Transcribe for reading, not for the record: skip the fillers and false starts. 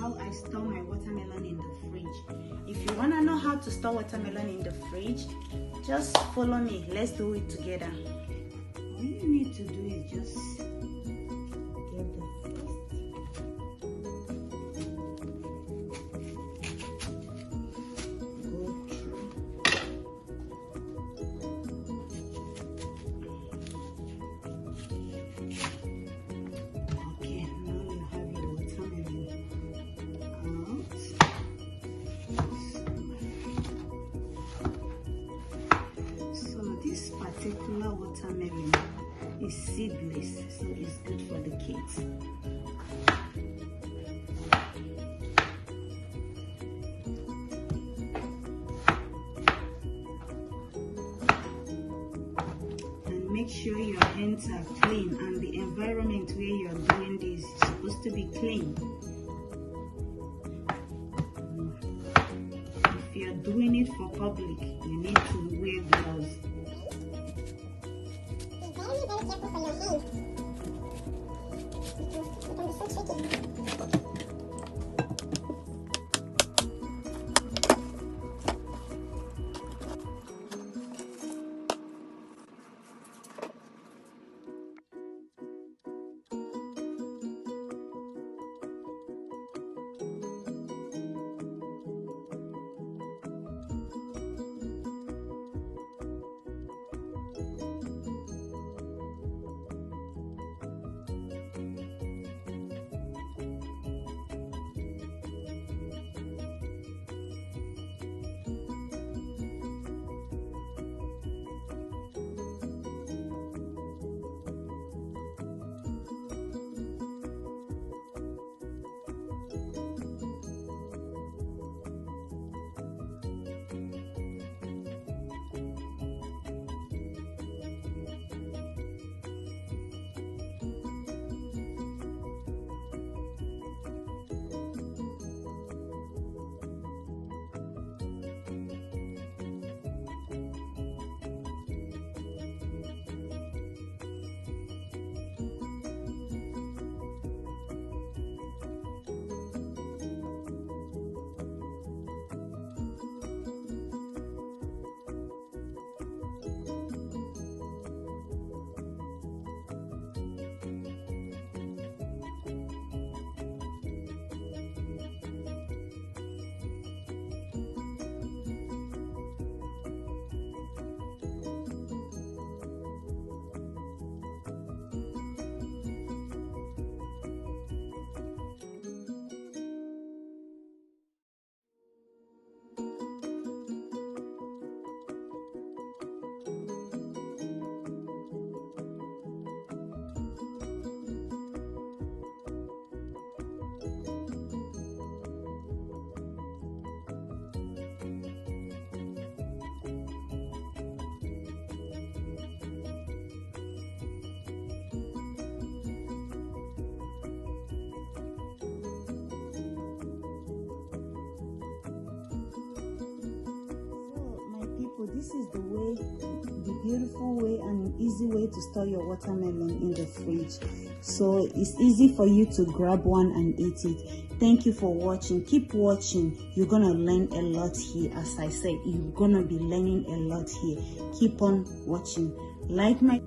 how I store my watermelon in the fridge. If you want to know how to store watermelon in the fridge, just follow me. Let's do it together. All you need to do is just get the particular watermelon is seedless, so it's good for the kids. And make sure your hands are clean, and the environment where you're doing this is supposed to be clean. If you're doing it for public, you need to wear gloves. Very careful for your hands. It can be so tricky. This is the beautiful way and easy way to store your watermelon in the fridge. So it's easy for you to grab one and eat it. Thank you for watching. Keep watching. You're gonna learn a lot here. As I said, you're gonna be learning a lot here. Keep on watching. Like my